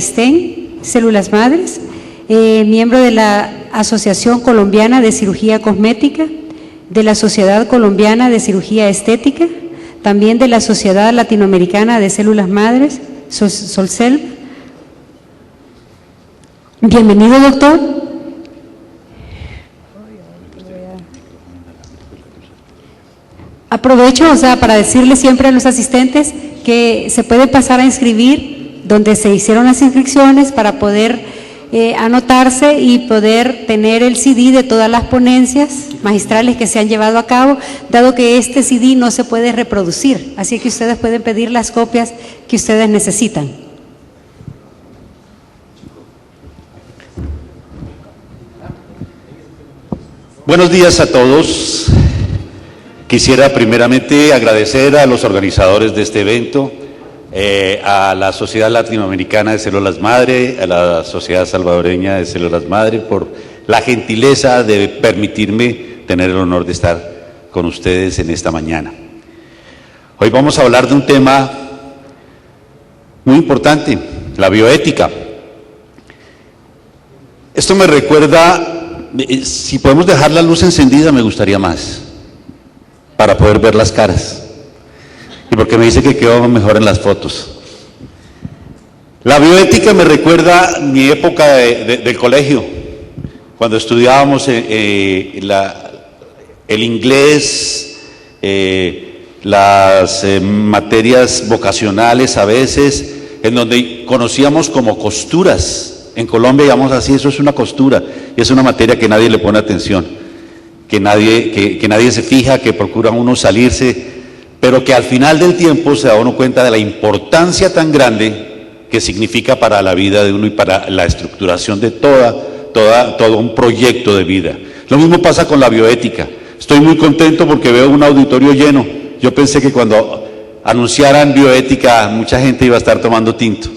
STEM, Células Madres, miembro de la Asociación Colombiana de Cirugía Cosmética, de la Sociedad Colombiana de Cirugía Estética, también de la Sociedad Latinoamericana de Células Madres, SOLCEL. Bienvenido, doctor. Aprovecho, para decirle siempre a los asistentes que se puede pasar a inscribir donde se hicieron las inscripciones para poder anotarse y poder tener el CD de todas las ponencias magistrales que se han llevado a cabo, dado que este CD no se puede reproducir, así que ustedes pueden pedir las copias que ustedes necesitan. Buenos días a todos. Quisiera primeramente agradecer a los organizadores de este evento, a la Sociedad Latinoamericana de Células Madre, a la Sociedad Salvadoreña de Células Madre, por la gentileza de permitirme tener el honor de estar con ustedes en esta mañana. Hoy vamos a hablar de un tema muy importante, la bioética. Esto me recuerda, si podemos dejar la luz encendida me gustaría más, para poder ver las caras, y porque me dice que quedó mejor en las fotos. La bioética me recuerda mi época del colegio, cuando estudiábamos el inglés, las materias vocacionales a veces, en donde conocíamos como costuras. En Colombia llamamos así, eso es una costura, y es una materia que nadie le pone atención, que nadie se fija, que procura uno salirse, pero que al final del tiempo se da uno cuenta de la importancia tan grande que significa para la vida de uno y para la estructuración de todo un proyecto de vida. Lo mismo pasa con la bioética. Estoy muy contento porque veo un auditorio lleno. Yo pensé que cuando anunciaran bioética mucha gente iba a estar tomando tinto,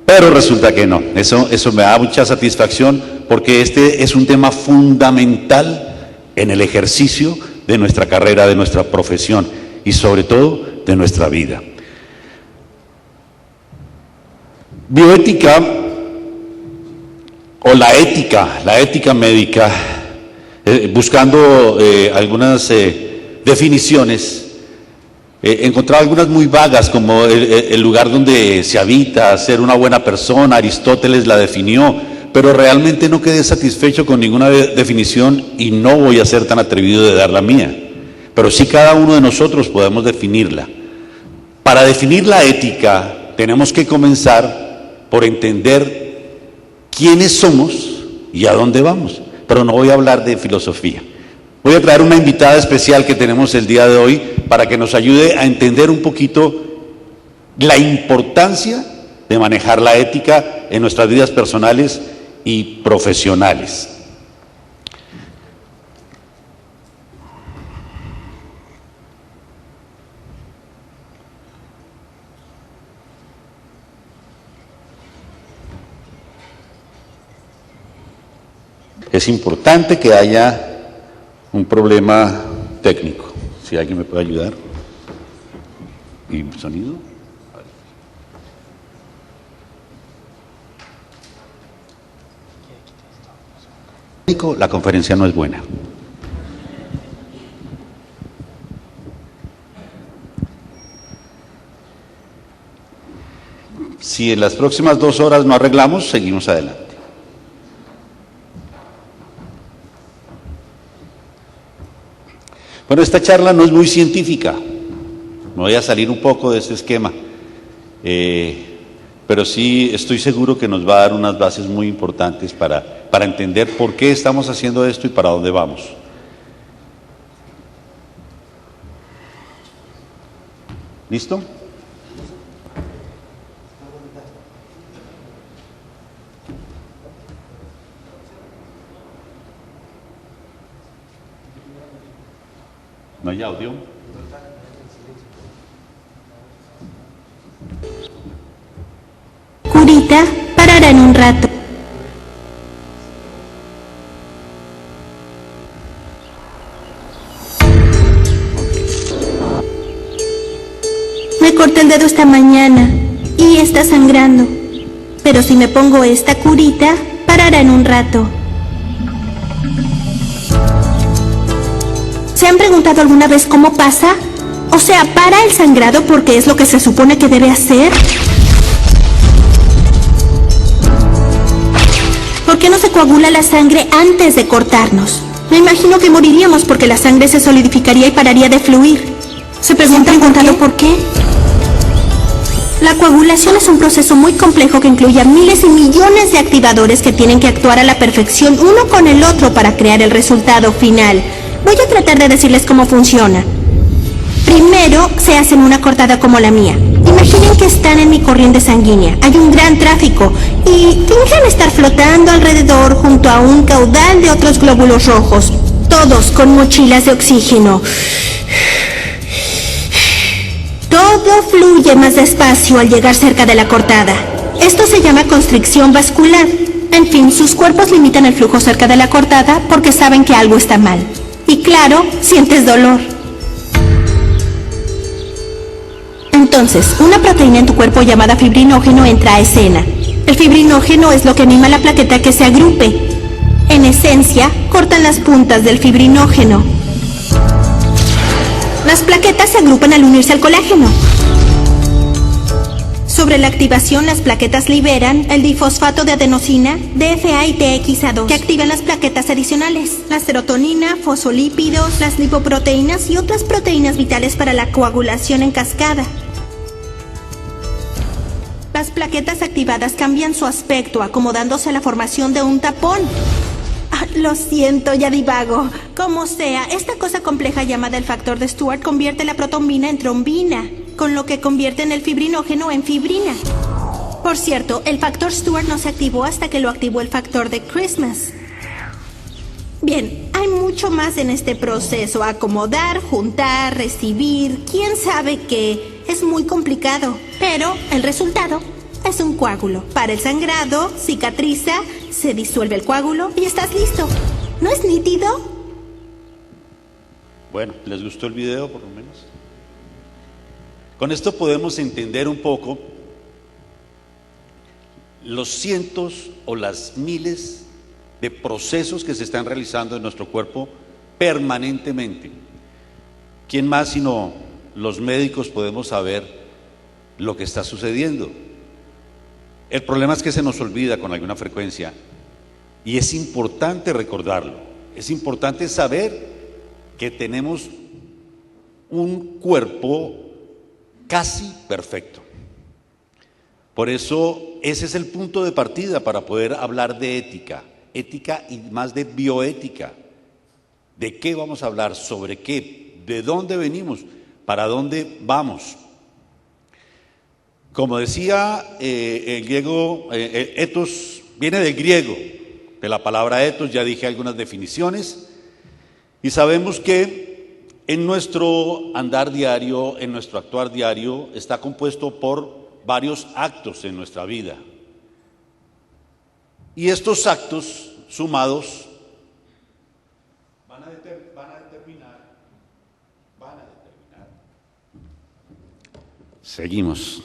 pero resulta que no. Eso me da mucha satisfacción, porque este es un tema fundamental en el ejercicio de nuestra carrera, de nuestra profesión y sobre todo de nuestra vida. Bioética o la ética médica, buscando algunas definiciones, encontraba algunas muy vagas, como el lugar donde se habita, ser una buena persona. Aristóteles la definió, pero realmente no quedé satisfecho con ninguna definición y no voy a ser tan atrevido de dar la mía, pero sí cada uno de nosotros podemos definirla. Para definir la ética tenemos que comenzar por entender quiénes somos y a dónde vamos, pero no voy a hablar de filosofía. Voy a traer una invitada especial que tenemos el día de hoy para que nos ayude a entender un poquito la importancia de manejar la ética en nuestras vidas personales y profesionales. Es importante que haya un problema técnico. Si alguien me puede ayudar. ¿Y sonido? La conferencia no es buena. Si en las próximas 2 horas no arreglamos, seguimos adelante. Bueno, esta charla no es muy científica, me voy a salir un poco de ese esquema, pero sí estoy seguro que nos va a dar unas bases muy importantes para entender por qué estamos haciendo esto y para dónde vamos. ¿Listo? ¿No hay audio? Curita parará en un rato. Me corté el dedo esta mañana y está sangrando. Pero si me pongo esta curita, parará en un rato. ¿Se han preguntado alguna vez cómo pasa? O sea, ¿para el sangrado porque es lo que se supone que debe hacer? ¿Por qué no se coagula la sangre antes de cortarnos? Me imagino que moriríamos porque la sangre se solidificaría y pararía de fluir. ¿Se han preguntado por qué? La coagulación es un proceso muy complejo que incluye a miles y millones de activadores que tienen que actuar a la perfección uno con el otro para crear el resultado final. Voy a tratar de decirles cómo funciona. Primero, se hacen una cortada como la mía. Imaginen que están en mi corriente sanguínea. Hay un gran tráfico y finjan estar flotando alrededor junto a un caudal de otros glóbulos rojos, todos con mochilas de oxígeno. Todo fluye más despacio al llegar cerca de la cortada. Esto se llama constricción vascular. En fin, sus cuerpos limitan el flujo cerca de la cortada porque saben que algo está mal. Y claro, sientes dolor. Entonces, una proteína en tu cuerpo llamada fibrinógeno entra a escena. El fibrinógeno es lo que anima a la plaqueta a que se agrupe. En esencia, cortan las puntas del fibrinógeno. Las plaquetas se agrupan al unirse al colágeno. Sobre la activación, las plaquetas liberan el difosfato de adenosina, DFA y TXA2, que activan las plaquetas adicionales, la serotonina, fosfolípidos, las lipoproteínas y otras proteínas vitales para la coagulación en cascada. Las plaquetas activadas cambian su aspecto, acomodándose a la formación de un tapón. Lo siento, ya divago. Como sea, esta cosa compleja llamada el factor de Stuart convierte la protombina en trombina, con lo que convierte en el fibrinógeno en fibrina. Por cierto, el factor Stuart no se activó hasta que lo activó el factor de Christmas. Bien, hay mucho más en este proceso. Acomodar, juntar, recibir, quién sabe qué. Es muy complicado, pero el resultado es un coágulo. Para el sangrado, cicatriza, se disuelve el coágulo y estás listo. ¿No es nítido? Bueno, ¿les gustó el video por lo menos? Con esto podemos entender un poco los cientos o las miles de procesos que se están realizando en nuestro cuerpo permanentemente. ¿Quién más sino los médicos podemos saber lo que está sucediendo? El problema es que se nos olvida con alguna frecuencia y es importante recordarlo. Es importante saber que tenemos un cuerpo casi perfecto. Por eso ese es el punto de partida para poder hablar de ética y más de bioética. ¿De qué vamos a hablar? ¿Sobre qué? ¿De dónde venimos? ¿Para dónde vamos? Como decía el griego, ethos viene del griego, de la palabra ethos, ya dije algunas definiciones, y sabemos que en nuestro andar diario, en nuestro actuar diario, está compuesto por varios actos en nuestra vida. Y estos actos sumados van a determinar. Seguimos.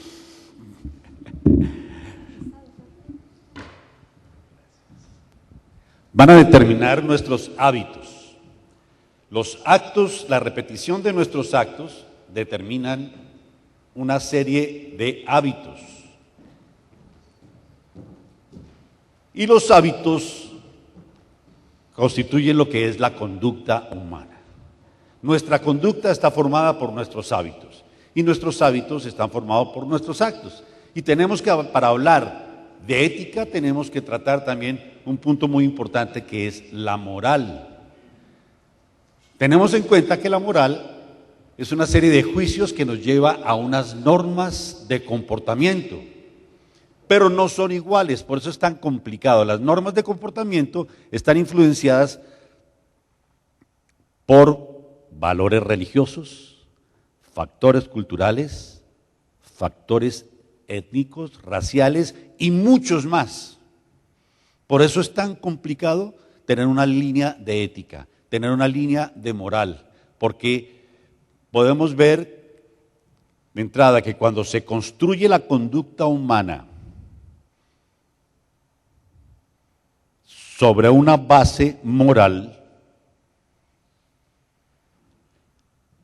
Van a determinar nuestros hábitos. Los actos, la repetición de nuestros actos determinan una serie de hábitos. Y los hábitos constituyen lo que es la conducta humana. Nuestra conducta está formada por nuestros hábitos y nuestros hábitos están formados por nuestros actos. Y tenemos que, para hablar de ética, tenemos que tratar también un punto muy importante que es la moral. Tenemos en cuenta que la moral es una serie de juicios que nos lleva a unas normas de comportamiento, pero no son iguales, por eso es tan complicado. Las normas de comportamiento están influenciadas por valores religiosos, factores culturales, factores étnicos, raciales y muchos más. Por eso es tan complicado tener una línea de ética, tener una línea de moral, porque podemos ver de entrada que cuando se construye la conducta humana, sobre una base moral,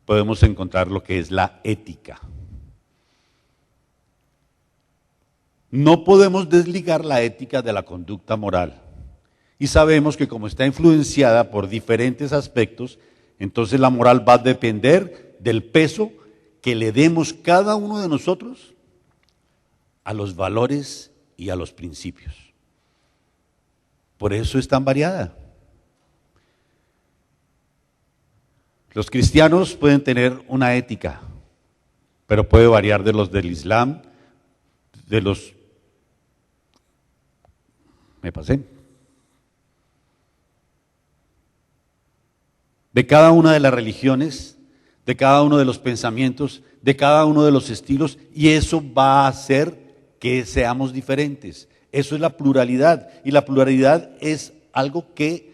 podemos encontrar lo que es la ética. No podemos desligar la ética de la conducta moral. Y sabemos que como está influenciada por diferentes aspectos, entonces la moral va a depender del peso que le demos cada uno de nosotros a los valores y a los principios. Por eso es tan variada. Los cristianos pueden tener una ética, pero puede variar de los del Islam, de los... de cada una de las religiones, de cada uno de los pensamientos, de cada uno de los estilos, y eso va a hacer que seamos diferentes. Eso es la pluralidad, y la pluralidad es algo que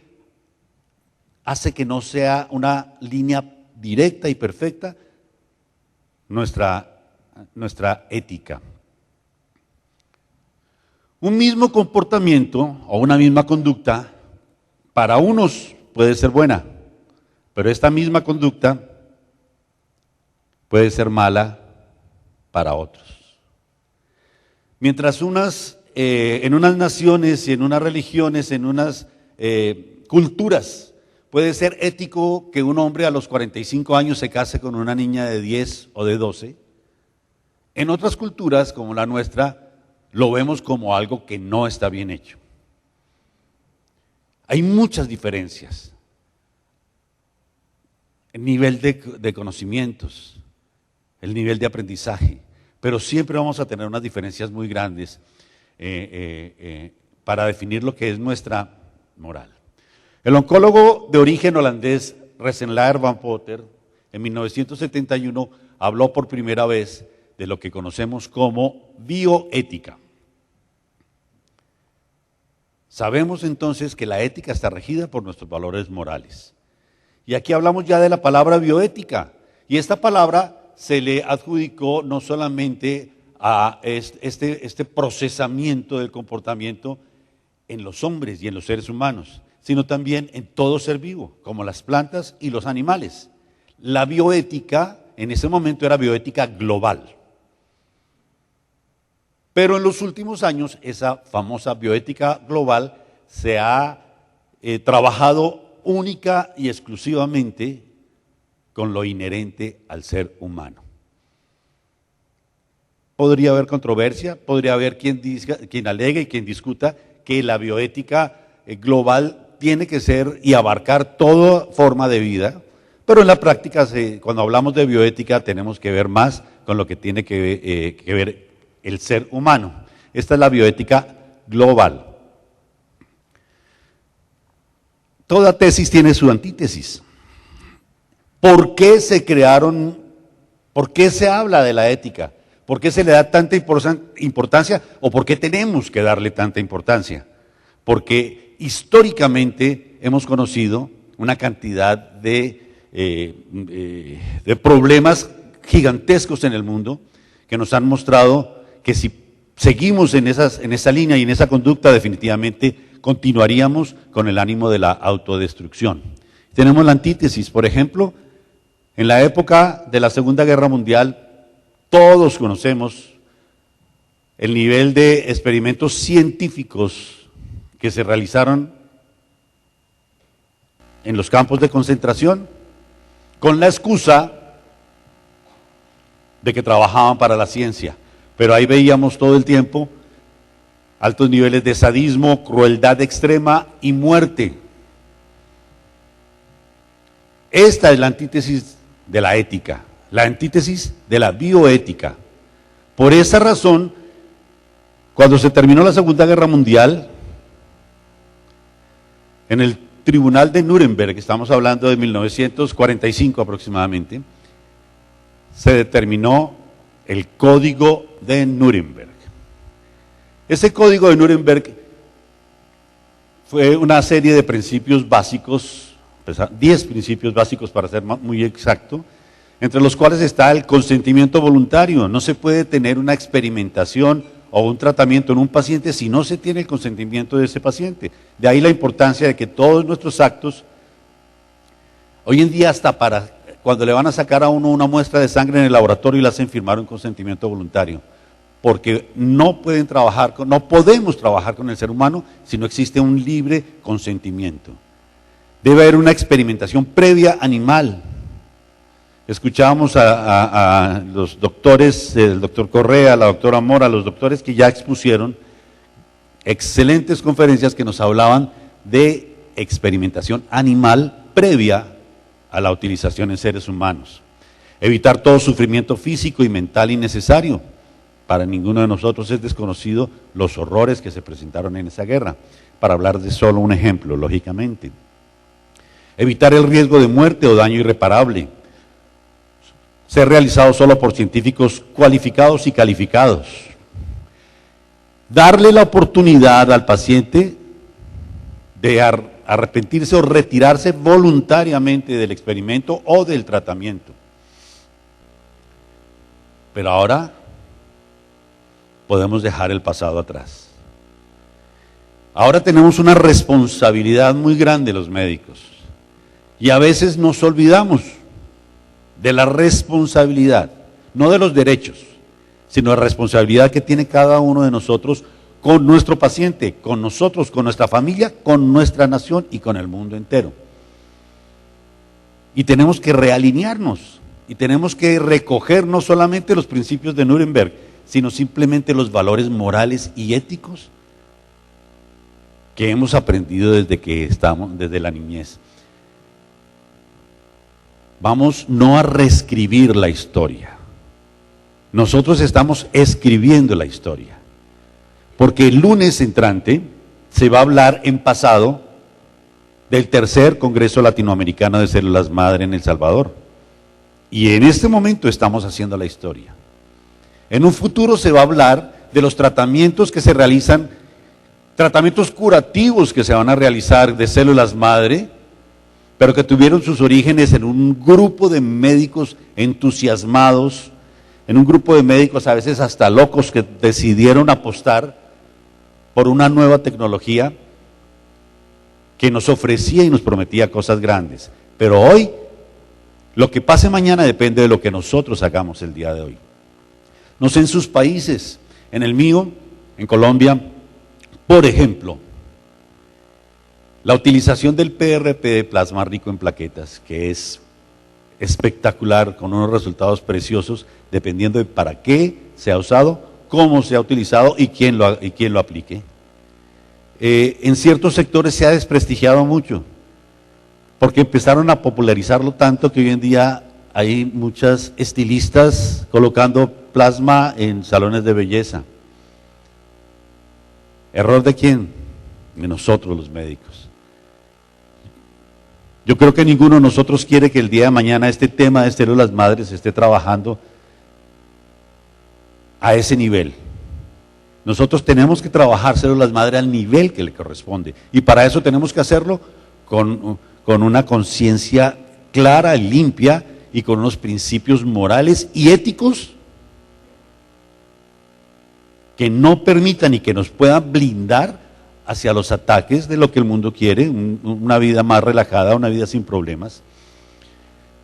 hace que no sea una línea directa y perfecta nuestra ética. Un mismo comportamiento o una misma conducta para unos puede ser buena, pero esta misma conducta puede ser mala para otros. Mientras en unas naciones y en unas religiones, en unas culturas, puede ser ético que un hombre a los 45 años se case con una niña de 10 o de 12, en otras culturas como la nuestra lo vemos como algo que no está bien hecho. Hay muchas diferencias. El nivel de conocimientos, el nivel de aprendizaje, pero siempre vamos a tener unas diferencias muy grandes para definir lo que es nuestra moral. El oncólogo de origen holandés Renslaer van Potter en 1971 habló por primera vez de lo que conocemos como bioética. Sabemos entonces que la ética está regida por nuestros valores morales. Y aquí hablamos ya de la palabra bioética. Y esta palabra se le adjudicó no solamente a este procesamiento del comportamiento en los hombres y en los seres humanos, sino también en todo ser vivo, como las plantas y los animales. La bioética en ese momento era bioética global. Pero en los últimos años esa famosa bioética global se ha trabajado única y exclusivamente con lo inherente al ser humano. Podría haber controversia, podría haber quien alegue y quien discuta que la bioética global tiene que ser y abarcar toda forma de vida, pero en la práctica cuando hablamos de bioética tenemos que ver más con lo que tiene que ver el ser humano. Esta es la bioética global. Toda tesis tiene su antítesis. ¿Por qué se crearon, por qué se habla de la ética? ¿Por qué se le da tanta importancia o por qué tenemos que darle tanta importancia? Porque históricamente hemos conocido una cantidad de problemas gigantescos en el mundo que nos han mostrado que si seguimos en esa línea y en esa conducta, definitivamente continuaríamos con el ánimo de la autodestrucción. Tenemos la antítesis, por ejemplo, en la época de la Segunda Guerra Mundial, todos conocemos el nivel de experimentos científicos que se realizaron en los campos de concentración, con la excusa de que trabajaban para la ciencia. Pero ahí veíamos todo el tiempo altos niveles de sadismo, crueldad extrema y muerte. Esta es la antítesis de la ética, la antítesis de la bioética. Por esa razón, cuando se terminó la Segunda Guerra Mundial, en el Tribunal de Nuremberg, estamos hablando de 1945 aproximadamente, se determinó el Código de Nuremberg. Ese Código de Nuremberg fue una serie de principios básicos, 10 principios básicos para ser muy exacto, entre los cuales está el consentimiento voluntario. No se puede tener una experimentación o un tratamiento en un paciente si no se tiene el consentimiento de ese paciente. De ahí la importancia de que todos nuestros actos, hoy en día hasta para cuando le van a sacar a uno una muestra de sangre en el laboratorio y le hacen firmar un consentimiento voluntario, porque no podemos trabajar con el ser humano si no existe un libre consentimiento. Debe haber una experimentación previa animal. Escuchábamos a los doctores, el doctor Correa, la doctora Mora, los doctores que ya expusieron excelentes conferencias que nos hablaban de experimentación animal previa a la utilización en seres humanos. Evitar todo sufrimiento físico y mental innecesario. Para ninguno de nosotros es desconocido los horrores que se presentaron en esa guerra, para hablar de solo un ejemplo, lógicamente. Evitar el riesgo de muerte o daño irreparable. Ser realizado solo por científicos cualificados y calificados. Darle la oportunidad al paciente de arrepentirse o retirarse voluntariamente del experimento o del tratamiento. Pero ahora podemos dejar el pasado atrás. Ahora tenemos una responsabilidad muy grande los médicos y a veces nos olvidamos de la responsabilidad, no de los derechos, sino de la responsabilidad que tiene cada uno de nosotros con nuestro paciente, con nosotros, con nuestra familia, con nuestra nación y con el mundo entero. Y tenemos que realinearnos y tenemos que recoger no solamente los principios de Nuremberg, sino simplemente los valores morales y éticos que hemos aprendido desde la niñez. Vamos no a reescribir la historia. Nosotros estamos escribiendo la historia. Porque el lunes entrante se va a hablar en pasado del tercer Congreso Latinoamericano de Células Madre en El Salvador. Y en este momento estamos haciendo la historia. En un futuro se va a hablar de los tratamientos que se realizan, tratamientos curativos que se van a realizar de células madre, pero que tuvieron sus orígenes en un grupo de médicos entusiasmados, en un grupo de médicos a veces hasta locos que decidieron apostar por una nueva tecnología que nos ofrecía y nos prometía cosas grandes. Pero hoy, lo que pase mañana depende de lo que nosotros hagamos el día de hoy. No sé en sus países, en el mío, en Colombia, por ejemplo, la utilización del PRP de plasma rico en plaquetas, que es espectacular, con unos resultados preciosos, dependiendo de para qué se ha usado, cómo se ha utilizado y quién lo aplique. En ciertos sectores se ha desprestigiado mucho, porque empezaron a popularizarlo tanto que hoy en día hay muchas estilistas colocando plasma en salones de belleza. ¿Error de quién? De nosotros los médicos. Yo creo que ninguno de nosotros quiere que el día de mañana este tema de células madres esté trabajando a ese nivel. Nosotros tenemos que trabajar células madre al nivel que le corresponde. Y para eso tenemos que hacerlo con una conciencia clara, limpia y con unos principios morales y éticos que no permitan y que nos puedan blindar hacia los ataques de lo que el mundo quiere, una vida más relajada, una vida sin problemas.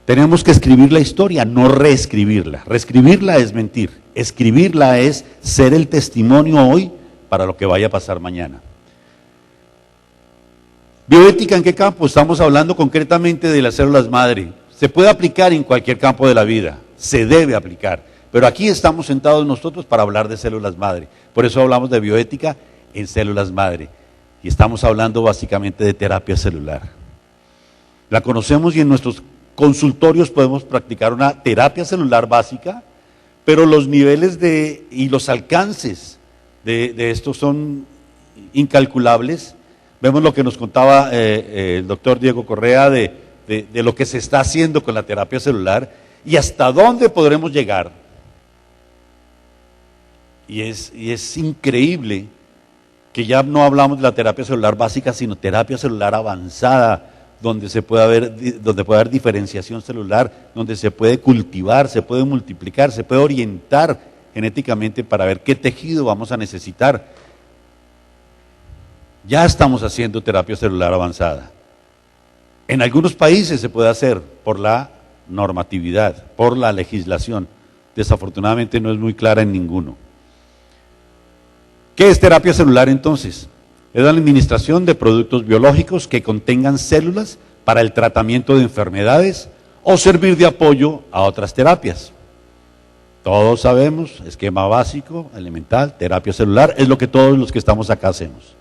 Tenemos que escribir la historia, no reescribirla. Reescribirla es mentir, escribirla es ser el testimonio hoy para lo que vaya a pasar mañana. ¿Bioética en qué campo? Estamos hablando concretamente de las células madre. Se puede aplicar en cualquier campo de la vida, se debe aplicar, pero aquí estamos sentados nosotros para hablar de células madre. Por eso hablamos de bioética en células madre y estamos hablando básicamente de terapia celular. La conocemos y en nuestros consultorios podemos practicar una terapia celular básica, pero los niveles y los alcances de esto son incalculables. Vemos lo que nos contaba el doctor Diego Correa de lo que se está haciendo con la terapia celular y hasta dónde podremos llegar. Y es increíble que ya no hablamos de la terapia celular básica, sino terapia celular avanzada, donde puede haber diferenciación celular, donde se puede cultivar, se puede multiplicar, se puede orientar genéticamente para ver qué tejido vamos a necesitar. Ya estamos haciendo terapia celular avanzada. En algunos países se puede hacer por la normatividad, por la legislación. Desafortunadamente no es muy clara en ninguno. ¿Qué es terapia celular entonces? Es la administración de productos biológicos que contengan células para el tratamiento de enfermedades o servir de apoyo a otras terapias. Todos sabemos, esquema básico, elemental, terapia celular, es lo que todos los que estamos acá hacemos.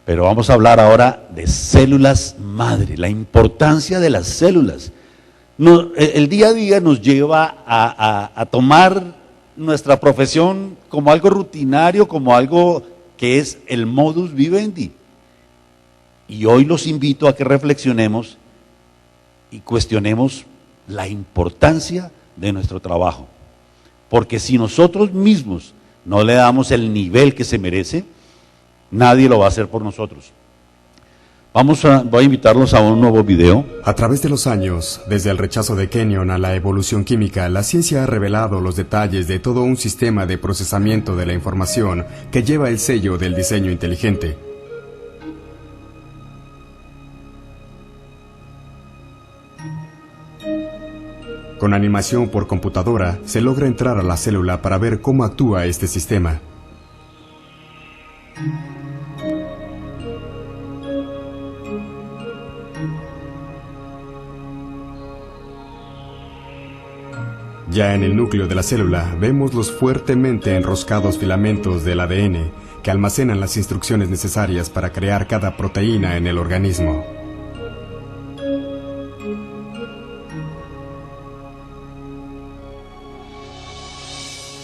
Pero vamos a hablar ahora de células madre, la importancia de las células. El día a día nos lleva a tomar nuestra profesión como algo rutinario, como algo que es el modus vivendi. Y hoy los invito a que reflexionemos y cuestionemos la importancia de nuestro trabajo. Porque si nosotros mismos no le damos el nivel que se merece, nadie lo va a hacer por nosotros. Voy a invitarlos a un nuevo video. A través de los años, desde el rechazo de Kenyon a la evolución química, la ciencia ha revelado los detalles de todo un sistema de procesamiento de la información que lleva el sello del diseño inteligente. Con animación por computadora, se logra entrar a la célula para ver cómo actúa este sistema. Ya en el núcleo de la célula vemos los fuertemente enroscados filamentos del ADN que almacenan las instrucciones necesarias para crear cada proteína en el organismo.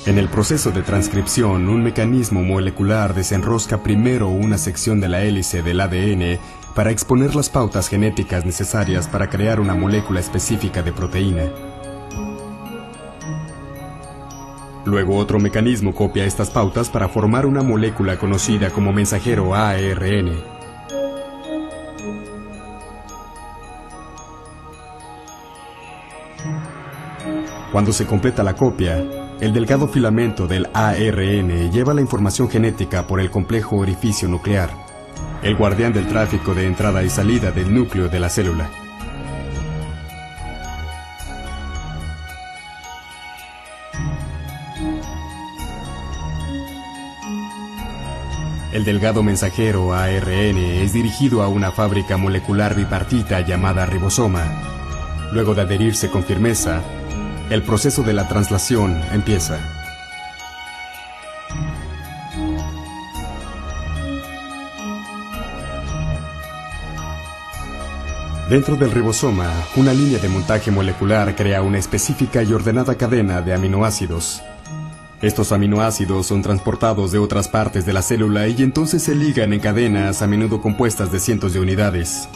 En el proceso de transcripción, un mecanismo molecular desenrosca primero una sección de la hélice del ADN para exponer las pautas genéticas necesarias para crear una molécula específica de proteína. Luego otro mecanismo copia estas pautas para formar una molécula conocida como mensajero ARN. Cuando se completa la copia, el delgado filamento del ARN lleva la información genética por el complejo orificio nuclear, el guardián del tráfico de entrada y salida del núcleo de la célula. El delgado mensajero ARN es dirigido a una fábrica molecular bipartita llamada ribosoma. Luego de adherirse con firmeza, el proceso de la translación empieza. Dentro del ribosoma, una línea de montaje molecular crea una específica y ordenada cadena de aminoácidos. Estos aminoácidos son transportados de otras partes de la célula y entonces se ligan en cadenas a menudo compuestas de cientos de unidades.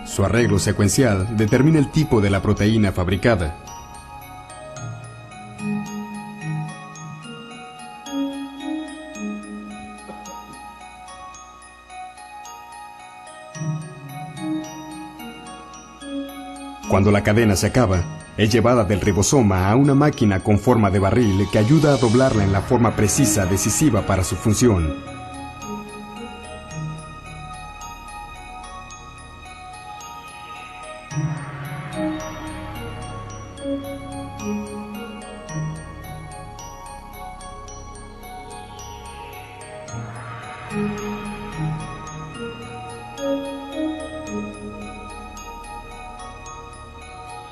Su arreglo secuencial determina el tipo de la proteína fabricada. Cuando la cadena se acaba, es llevada del ribosoma a una máquina con forma de barril que ayuda a doblarla en la forma precisa decisiva para su función.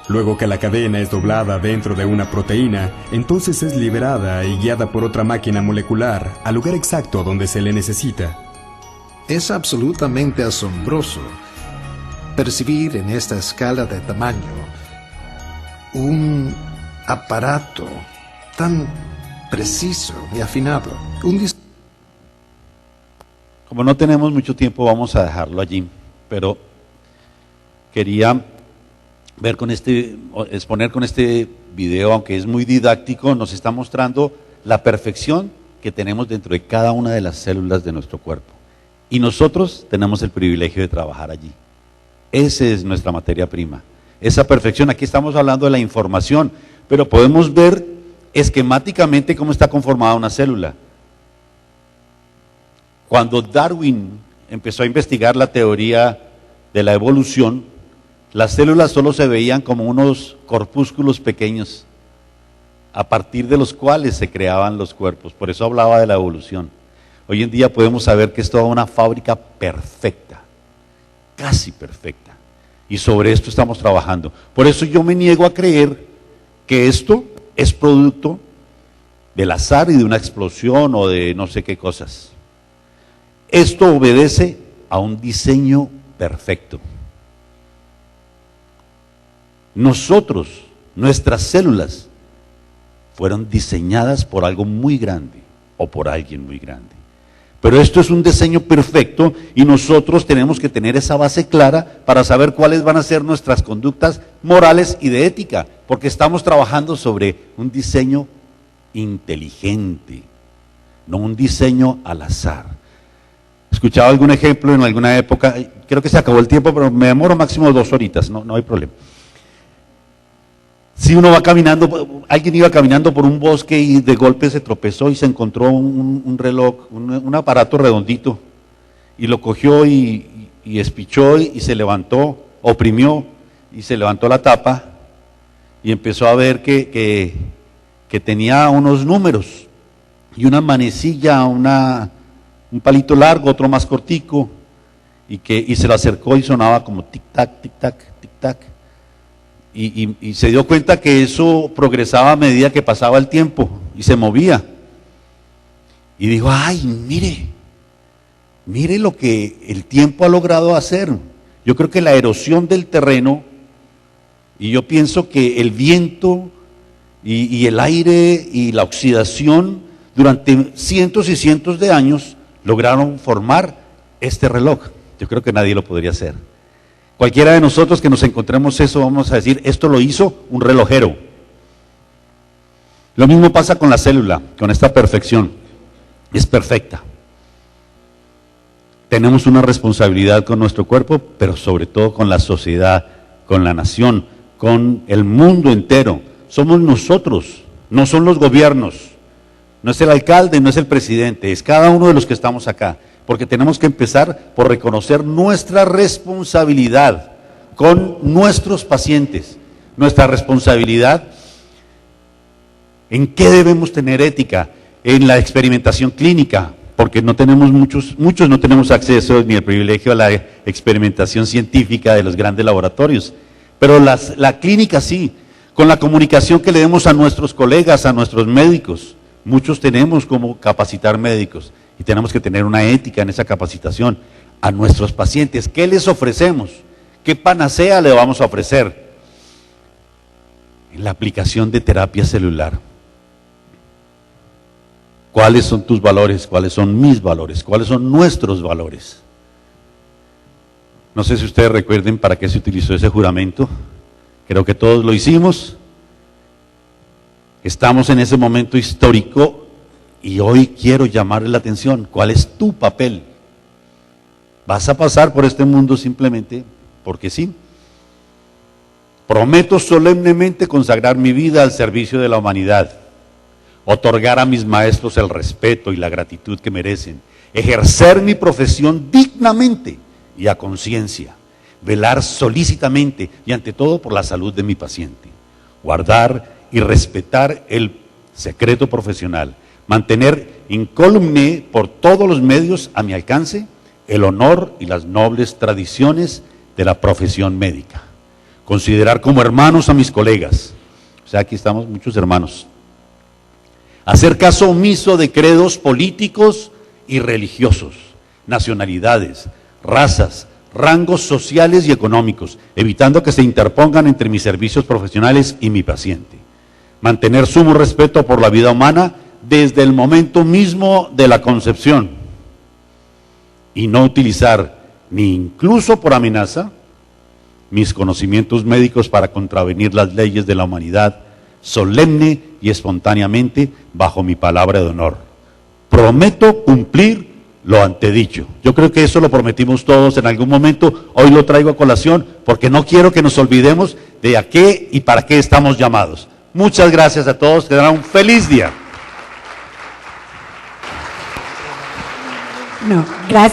Luego que la cadena es doblada dentro de una proteína, entonces es liberada y guiada por otra máquina molecular al lugar exacto donde se le necesita. Es absolutamente asombroso percibir en esta escala de tamaño un aparato tan preciso y afinado. Como no tenemos mucho tiempo, vamos a dejarlo allí, pero quería exponer con este video, aunque es muy didáctico, nos está mostrando la perfección que tenemos dentro de cada una de las células de nuestro cuerpo. Y nosotros tenemos el privilegio de trabajar allí. Esa es nuestra materia prima, esa perfección. Aquí estamos hablando de la información, pero podemos ver esquemáticamente cómo está conformada una célula. Cuando Darwin empezó a investigar la teoría de la evolución, las células solo se veían como unos corpúsculos pequeños, a partir de los cuales se creaban los cuerpos. Por eso hablaba de la evolución. Hoy en día podemos saber que es toda una fábrica perfecta, casi perfecta. Y sobre esto estamos trabajando. Por eso yo me niego a creer que esto es producto del azar y de una explosión o de no sé qué cosas. Esto obedece a un diseño perfecto. Nosotros, nuestras células, fueron diseñadas por algo muy grande o por alguien muy grande. Pero esto es un diseño perfecto y nosotros tenemos que tener esa base clara para saber cuáles van a ser nuestras conductas morales y de ética, porque estamos trabajando sobre un diseño inteligente, no un diseño al azar. Escuchaba algún ejemplo en alguna época, creo que se acabó el tiempo, pero me demoro máximo 2 horitas, no hay problema. Si uno va caminando, alguien iba caminando por un bosque y de golpe se tropezó y se encontró un reloj, un aparato redondito, y lo cogió y espichó y se levantó, oprimió y se levantó la tapa y empezó a ver que tenía unos números y una manecilla, un palito largo, otro más cortico, y se lo acercó y sonaba como tic-tac, tic-tac, tic-tac. Y se dio cuenta que eso progresaba a medida que pasaba el tiempo y se movía. Y dijo, ay, mire lo que el tiempo ha logrado hacer. Yo creo que la erosión del terreno, y yo pienso que el viento y el aire y la oxidación durante cientos y cientos de años lograron formar este reloj. Yo creo que nadie lo podría hacer. Cualquiera de nosotros que nos encontremos eso, vamos a decir, esto lo hizo un relojero. Lo mismo pasa con la célula, con esta perfección. Es perfecta. Tenemos una responsabilidad con nuestro cuerpo, pero sobre todo con la sociedad, con la nación, con el mundo entero. Somos nosotros, no son los gobiernos, no es el alcalde, no es el presidente, es cada uno de los que estamos acá. Porque tenemos que empezar por reconocer nuestra responsabilidad con nuestros pacientes, nuestra responsabilidad en qué debemos tener ética, en la experimentación clínica, porque no tenemos muchos no tenemos acceso ni el privilegio a la experimentación científica de los grandes laboratorios, pero la clínica sí, con la comunicación que le demos a nuestros colegas, a nuestros médicos. Muchos tenemos cómo capacitar médicos. Y tenemos que tener una ética en esa capacitación a nuestros pacientes. ¿Qué les ofrecemos? ¿Qué panacea le vamos a ofrecer? En la aplicación de terapia celular. ¿Cuáles son tus valores? ¿Cuáles son mis valores? ¿Cuáles son nuestros valores? No sé si ustedes recuerden para qué se utilizó ese juramento. Creo que todos lo hicimos. Estamos en ese momento histórico. Y hoy quiero llamarle la atención, ¿cuál es tu papel? ¿Vas a pasar por este mundo simplemente porque sí? Prometo solemnemente consagrar mi vida al servicio de la humanidad, otorgar a mis maestros el respeto y la gratitud que merecen, ejercer mi profesión dignamente y a conciencia, velar solícitamente y ante todo por la salud de mi paciente, guardar y respetar el secreto profesional, mantener incólume por todos los medios a mi alcance el honor y las nobles tradiciones de la profesión médica. Considerar como hermanos a mis colegas, o sea, aquí estamos muchos hermanos. Hacer caso omiso de credos políticos y religiosos, nacionalidades, razas, rangos sociales y económicos, evitando que se interpongan entre mis servicios profesionales y mi paciente. Mantener sumo respeto por la vida humana desde el momento mismo de la concepción y no utilizar ni incluso por amenaza mis conocimientos médicos para contravenir las leyes de la humanidad solemne y espontáneamente bajo mi palabra de honor. Prometo cumplir lo antedicho. Yo creo que eso lo prometimos todos en algún momento, hoy lo traigo a colación porque no quiero que nos olvidemos de a qué y para qué estamos llamados. Muchas gracias a todos, que tengan un feliz día. No, gracias.